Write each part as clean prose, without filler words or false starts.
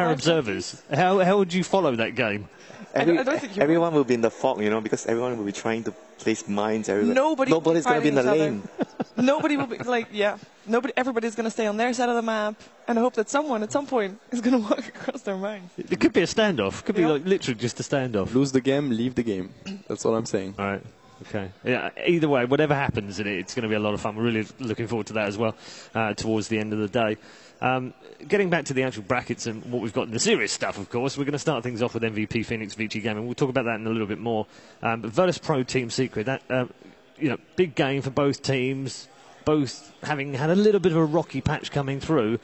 observers. How would you follow that game? Everyone will be in the fog, because everyone will be trying to place mines everywhere. Nobody's going to be in the lane. Nobody will be everybody's going to stay on their side of the map and hope that someone at some point is going to walk across their mine. It could be a standoff. It could be literally just a standoff. Lose the game, leave the game. That's what I'm saying. All right. Okay. Yeah. Either way, whatever happens in it, it's going to be a lot of fun. We're really looking forward to that as well towards the end of the day. Getting back to the actual brackets and what we've got in the serious stuff, of course, we're going to start things off with MVP Phoenix Vici Gaming. We'll talk about that in a little bit more. But Virtus Pro Team Secret, that big game for both teams, both having had a little bit of a rocky patch coming through.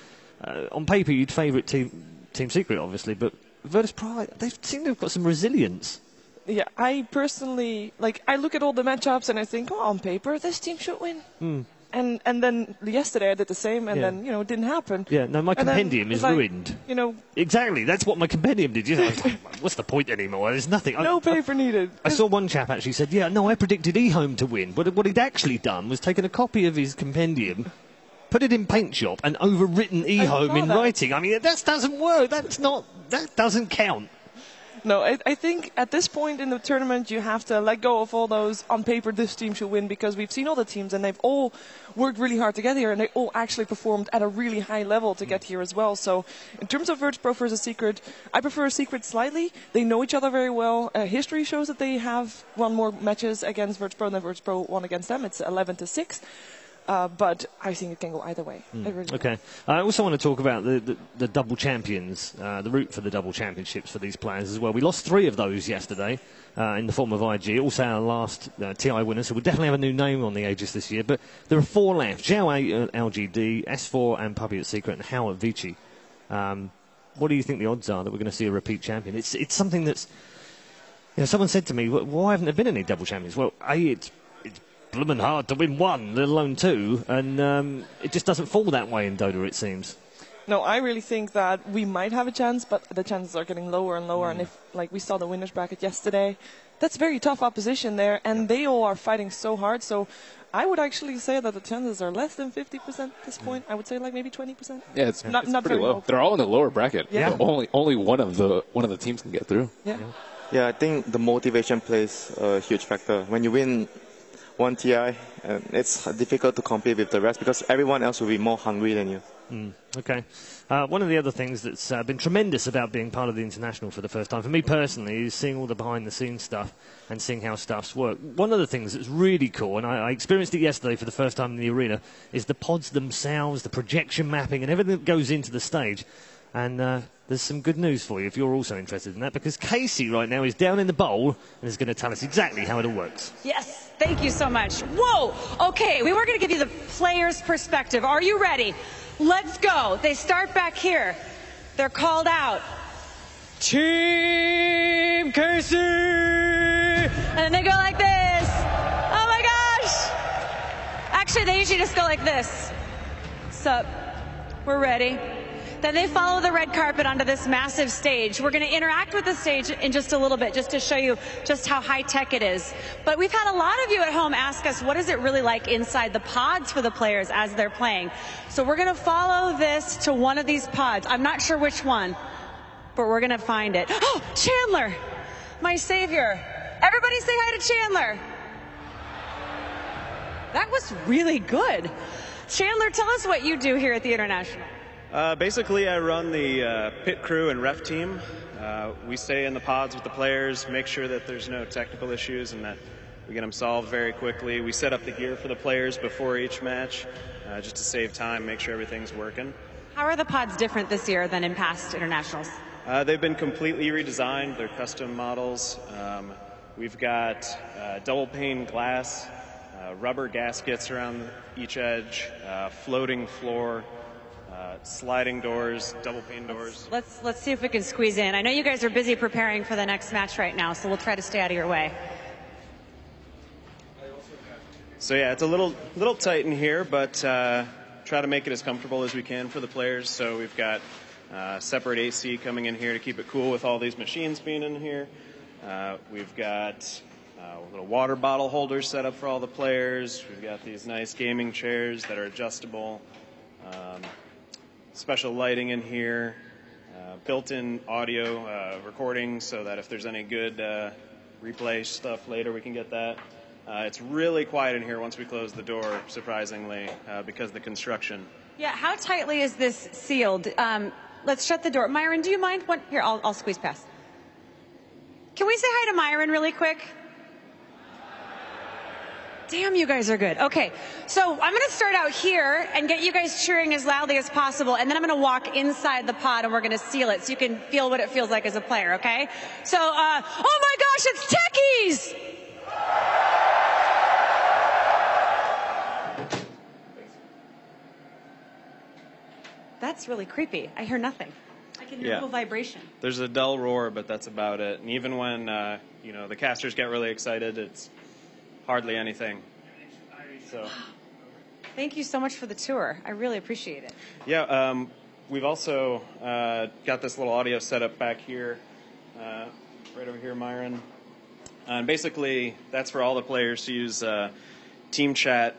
On paper, you'd favourite Team Secret, obviously, but Virtus Pro, they seem to have got some resilience. Yeah, I personally, I look at all the matchups and I think, on paper, this team should win. Mm. And then yesterday I did the same, and then, it didn't happen. Yeah, no, my compendium is ruined. Exactly, that's what my compendium did. What's the point anymore? There's nothing. No paper needed. I saw one chap actually said, I predicted eHome to win. But what he'd actually done was taken a copy of his compendium, put it in Paint Shop, and overwritten eHome in writing. I mean, that doesn't work. That doesn't count. No, I think at this point in the tournament you have to let go of all those on paper this team should win, because we've seen all the teams and they've all worked really hard to get here and they all actually performed at a really high level to get here as well. So in terms of Virtus Pro versus Secret, I prefer Secret slightly. They know each other very well. History shows that they have won more matches against Virtus Pro than Virtus Pro won against them. It's 11-6. But I think it can go either way. Okay. I also want to talk about the double champions, the route for the double championships for these players as well. We lost 3 of those yesterday in the form of IG. Also our last TI winners, so we'll definitely have a new name on the Aegis this year. But there are 4 left. Zhao at LGD, S4 and Puppy at Secret, and Hao at Vici. What do you think the odds are that we're going to see a repeat champion? It's something that's... someone said to me, why haven't there been any double champions? Well, it's blooming hard to win 1, let alone 2, and it just doesn't fall that way in Dota, it seems. No, I really think that we might have a chance, but the chances are getting lower and lower. And if, we saw the winners bracket yesterday, that's very tough opposition there, and they all are fighting so hard. So I would actually say that the chances are less than 50% at this point. I would say maybe 20%. Yeah, it's not pretty very low. low. They're all in the lower bracket. Yeah. So only one of the teams can get through. Yeah, I think the motivation plays a huge factor. When you win 1 TI, it's difficult to compete with the rest because everyone else will be more hungry than you. Okay. One of the other things that's been tremendous about being part of the International for the first time, for me personally, is seeing all the behind-the-scenes stuff and seeing how stuffs work. One of the things that's really cool, and I experienced it yesterday for the first time in the arena, is the pods themselves, the projection mapping, and everything that goes into the stage. And there's some good news for you if you're also interested in that, because Casey right now is down in the bowl and is going to tell us exactly how it all works. Yes, thank you so much. Whoa, okay, we were going to give you the player's perspective. Are you ready? Let's go. They start back here. They're called out. Team Casey! And then they go like this. Oh my gosh! Actually, they usually just go like this. Sup? We're ready. Then they follow the red carpet onto this massive stage. We're going to interact with the stage in just a little bit, just to show you just how high-tech it is. But we've had a lot of you at home ask us, what is it really like inside the pods for the players as they're playing? So we're going to follow this to one of these pods. I'm not sure which one, but we're going to find it. Oh, Chandler, my savior. Everybody say hi to Chandler. That was really good. Chandler, tell us what you do here at the International. Basically, I run the pit crew and ref team. We stay in the pods with the players, make sure that there's no technical issues and that we get them solved very quickly. We set up the gear for the players before each match just to save time, make sure everything's working. How are the pods different this year than in past internationals? They've been completely redesigned. They're custom models. We've got double pane glass, rubber gaskets around each edge, floating floor, sliding doors, double pane doors. Let's see if we can squeeze in. I know you guys are busy preparing for the next match right now, so we'll try to stay out of your way. So yeah, it's a little tight in here, but try to make it as comfortable as we can for the players. So we've got separate AC coming in here to keep it cool with all these machines being in here. We've got little water bottle holders set up for all the players. We've got these nice gaming chairs that are adjustable. Special lighting in here. built-in audio recording so that if there's any good replay stuff later, we can get that. It's really quiet in here once we close the door, surprisingly, because of the construction. Yeah, how tightly is this sealed? Let's shut the door. Myron, do you mind? Here, I'll squeeze past. Can we say hi to Myron really quick? Damn, you guys are good. Okay, so I'm going to start out here and get you guys cheering as loudly as possible, and then I'm going to walk inside the pod and we're going to seal it so you can feel what it feels like as a player, okay? So, oh my gosh, it's Techies! That's really creepy. I hear nothing. I can hear a little vibration. There's a dull roar, but that's about it. And even when the casters get really excited, it's hardly anything. So, thank you so much for the tour. I really appreciate it. Yeah, we've also got this little audio setup back here, right over here, Myron. And basically, that's for all the players to use team chat.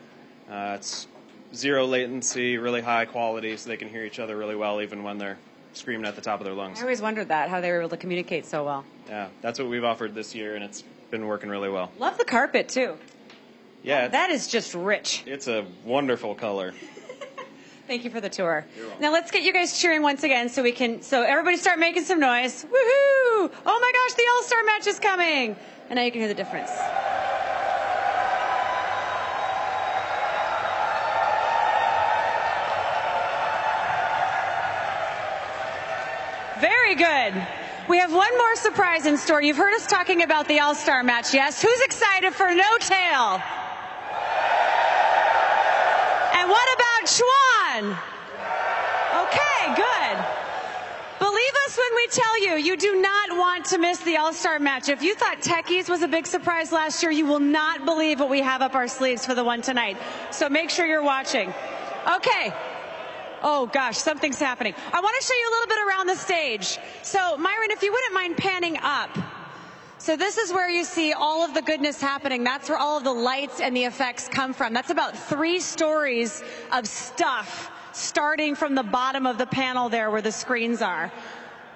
It's zero latency, really high quality, so they can hear each other really well, even when they're screaming at the top of their lungs. I always wondered that, how they were able to communicate so well. Yeah, that's what we've offered this year, and it's been working really well. Love the carpet, too. Yeah. That is just rich. It's a wonderful color. Thank you for the tour. Now let's get you guys cheering once again so everybody start making some noise. Woohoo! Oh my gosh, the All-Star match is coming! And now you can hear the difference. Very good. We have one more surprise in store. You've heard us talking about the All-Star match, yes? Who's excited for No Tail? And what about Chuan? Okay, good. Believe us when we tell you, you do not want to miss the All-Star match. If you thought Techies was a big surprise last year, you will not believe what we have up our sleeves for the one tonight. So make sure you're watching. Okay. Oh gosh, something's happening. I want to show you a little bit around the stage. So Myron, if you wouldn't mind panning up. So this is where you see all of the goodness happening. That's where all of the lights and the effects come from. That's about 3 stories of stuff starting from the bottom of the panel there where the screens are.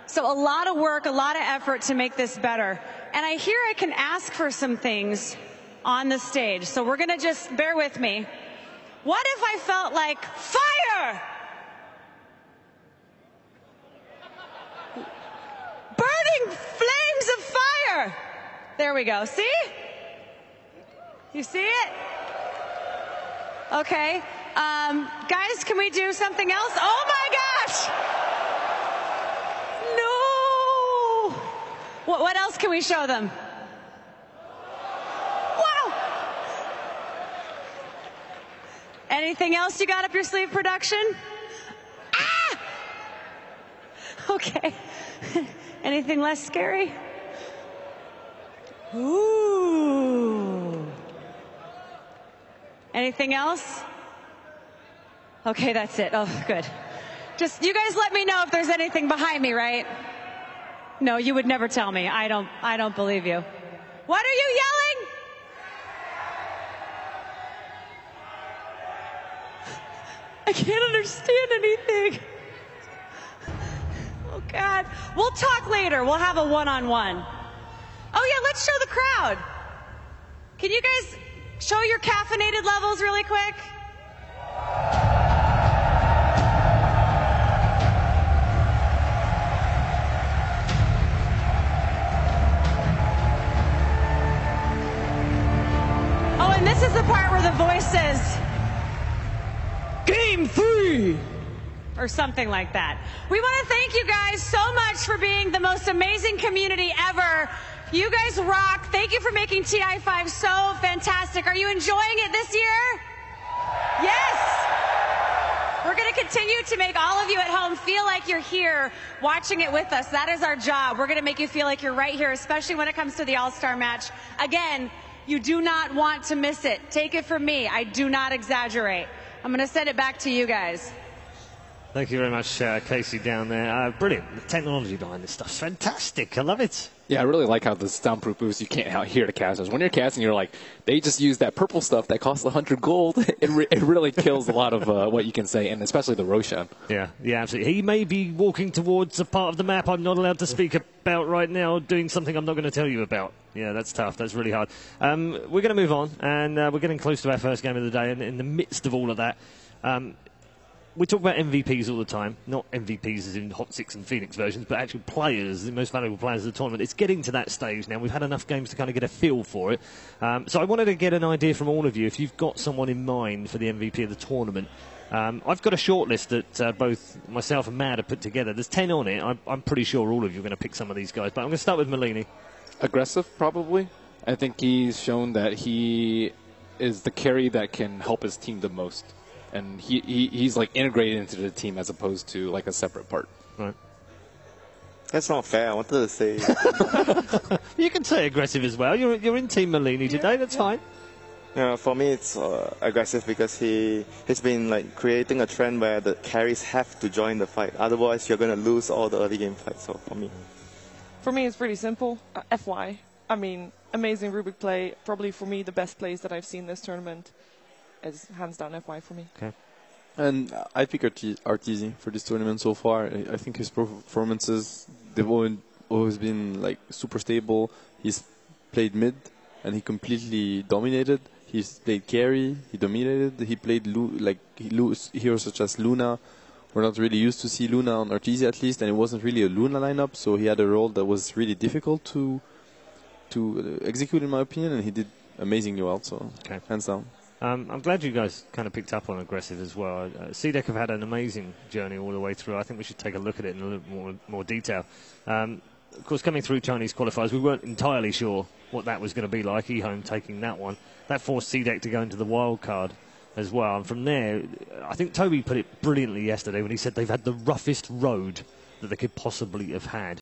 So a lot of work, a lot of effort to make this better. And I hear I can ask for some things on the stage. So we're going to just bear with me. What if I felt like fire? Burning flames of fire. There we go. See? You see it? Okay. Guys, can we do something else? Oh my gosh! No! What else can we show them? Wow! Anything else you got up your sleeve, production? Ah! Okay. Anything less scary? Ooh. Anything else? Okay, that's it. Oh, good. Just, you guys let me know if there's anything behind me, right? No, you would never tell me. I don't believe you. What are you yelling? I can't understand anything. Oh, God. We'll talk later. We'll have a one-on-one. Oh, yeah, let's show the crowd. Can you guys show your caffeinated levels really quick? Oh, and this is the part where the voice says, Game 3! Or something like that. We want to thank you guys so much for being the most amazing community ever. You guys rock. Thank you for making TI5 so fantastic. Are you enjoying it this year? Yes! We're going to continue to make all of you at home feel like you're here watching it with us. That is our job. We're going to make you feel like you're right here, especially when it comes to the All-Star match. Again, you do not want to miss it. Take it from me. I do not exaggerate. I'm going to send it back to you guys. Thank you very much, Casey, down there. Brilliant. The technology behind this stuff's fantastic. I love it. Yeah, I really like how the soundproof boost, you can't hear the casters. When you're casting, you're like, they just use that purple stuff that costs 100 gold. It really kills a lot of what you can say, and especially the Roshan. Yeah, absolutely. He may be walking towards a part of the map I'm not allowed to speak about right now, doing something I'm not going to tell you about. Yeah, that's tough. That's really hard. We're going to move on, and we're getting close to our first game of the day, and in the midst of all of that, we talk about MVPs all the time, not MVPs as in Hot 6 and Phoenix versions, but actual players, the most valuable players of the tournament. It's getting to that stage now. We've had enough games to kind of get a feel for it. So I wanted to get an idea from all of you, if you've got someone in mind for the MVP of the tournament. I've got a short list that both myself and Mad have put together. There's 10 on it. I'm pretty sure all of you are going to pick some of these guys, but I'm going to start with Malini. Aggressive, probably. I think he's shown that he is the carry that can help his team the most. And he's like integrated into the team as opposed to like a separate part. Right. That's not fair. I wanted to say. You can say aggressive as well. You're in Team Malini today. That's fine. Yeah, for me, it's aggressive because he's been like creating a trend where the carries have to join the fight. Otherwise, you're going to lose all the early game fights. So For me, it's pretty simple. FY. I mean, amazing Rubik play. Probably for me, the best plays that I've seen this tournament. Is hands down FY for me. Okay. And I pick Arteezy for this tournament so far. I think his performances, they've always been like super stable. He's played mid and he completely dominated. He's played carry, he dominated. He played heroes such as Luna. We're not really used to see Luna on Arteezy at least, and it wasn't really a Luna lineup, so he had a role that was really difficult to execute in my opinion, and he did amazingly well, so hands down. I'm glad you guys kind of picked up on aggressive as well. CDEC have had an amazing journey all the way through. I think we should take a look at it in a little more detail. Of course, coming through Chinese qualifiers, we weren't entirely sure what that was going to be like. eHome taking that one. That forced CDEC to go into the wild card as well. And from there, I think Toby put it brilliantly yesterday when he said they've had the roughest road that they could possibly have had